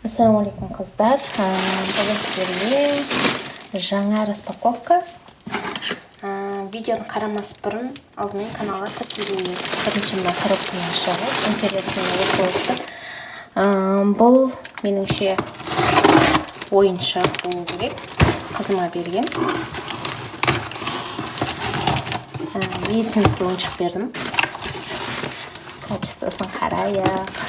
Ассалаумалейкум қыздар. Бүгін сіздерге жаңа распаковка. Видеоны қарамас бұрын алдымен каналға тіркелейік. Бірінші мына коробканы ашамыз. Интересный осы болды. Бұл меніңше ойыншық болу керек. Қызыма берген. Медицинский ойыншық бердім. Качествосын қарайық.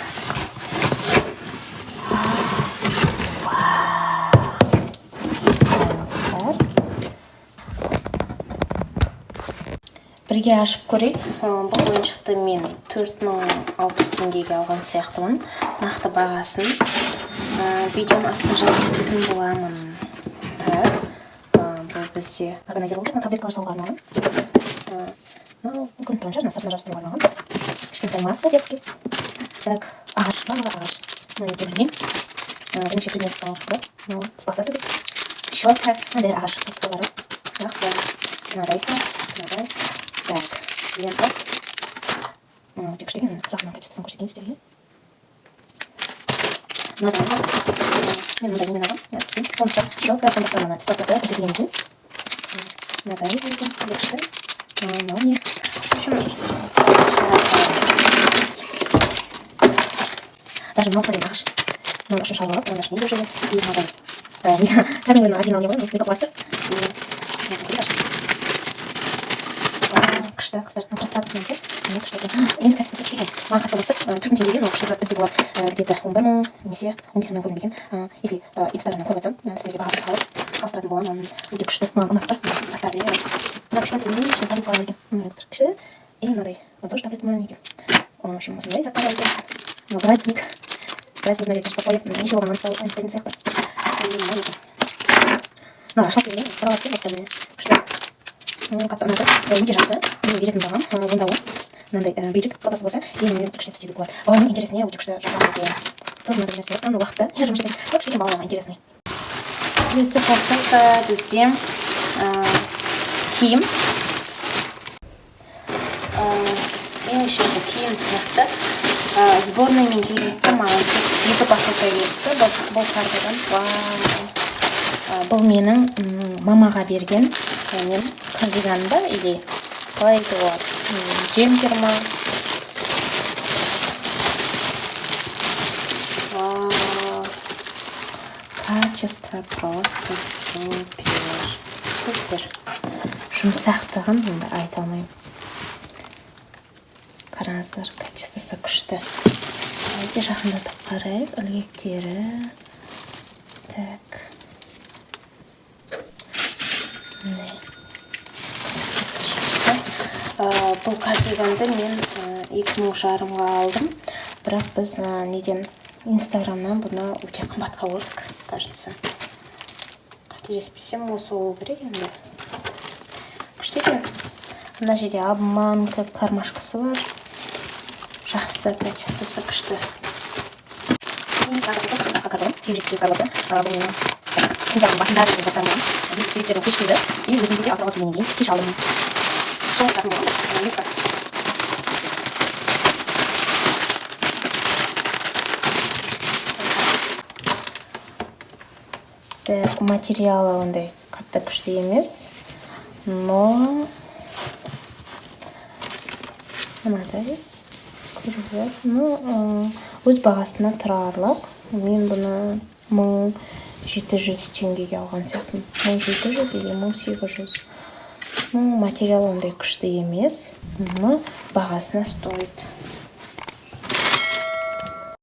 Бірге ашып көрейік. Бұл ойыншықты мен 4060 теңгеге алған сияқтымын. Нақты бағасын видеоның астына жазып кететін боламын. Бұл бізде органайзер болып таблеткалар салуға арналған. Мүмкін тұрған шығар, сыртына жабыстыруға арналған. Кішкентай маска детский. Так, ағаш, ағаш. Мына неге білмеймін. Бірнеше предмет қалып. Спастасы деп. Щетка, мынандай ағаш текстилары. Жақсы. Мынадайсы, мынадай. Так, лента. Тек штеген, жағынан качествосын көрсетейін сіздерге. Мынадай. Мен мындай немен алғам. Түспен. Сондықтан щетка, сондықтан мына спастасы көрсетілген екен. Мынадай екен. Лекшті. Мынау не? Даже мынау сәлем ағаш. Мынау үшін шалбарлап, мынау үшін не деп жүрген. И мынадай. Кәдімгі оригинал не ғой, микропластыр. Күшті қыздар, простаты менде. Ең качествосы күшті екен. Маған қатты бастыр. 4000 теңгеге, но күшті бізде болады где-то 11 мың, немесе 15 мыңнан көрінбеген. Если инстаграмнан көріп жатсам, сіздерге бағасын салыстыратын боламын. Өте күшті. Маған ұнап тұр. Заттар береді. Мына кішкентай таблеткалар екен. Күшті. И мынадай. Вот тоже таблетка екен. В общем, осындай заттар бар екен. Градусник. Градусник наверное, что қойып, ничего болған анықтау айтпайтын сияқты. Мына шалт берген. Сұралап кел остальные. Күшті. Қатты ұнады. Өте жақсы. Мен беретін бағам. Онда ол. Мынандай бейджик фотосы болса, ең күшті істеуге болады. Баланың интересіне өте күшті жасалған екен. Тоже мынандай нәрсе. Аны уақытта. Я жұмыс етемін. Көп істеген балаларға интересный. Келесі посылка бізде киім. Меніңше бұл киім сияқты. Сборныймен келіпті. Маған екі посылка келіпті. Бұл кардиган. Бұл менің мамаға берген. Мен кардиганды или қалай айтуға болады. Джемпер ма? Качество просто супер. Супер. Жұмсақтығын енді айта алмаймын. Қараңыздар, качествосы күшті. Өте жақындатып қарайық. Ілгектері. Так. Бұл кардиганды мен 2000 жарымға алдым. Бірақ біз неден инстаграмнан бұны өте қымбатқа көрдік, кажется. Қателеспесем осы болу керек енді. Күшті екен. Мына жерде обманка кармашкасы бар. Жақсы, качествосы күшті. Басқа кардиган, сүйрексіз кардиган. Бұл менің сентябрьдің басында жүрген заттарым. Сүйректердің көшпейді. И өзімде де алтыға келгеннен кейін кеш алдым. Сол заттарым болады. Так, материалы ондай қатты күшті емес, но мынадай өз бағасына тұрарлық. Мен бұны 1700 теңгеге алған сияқтымын. 1700 или 1800. Материал ондай күшті емес, но бағасына стоит.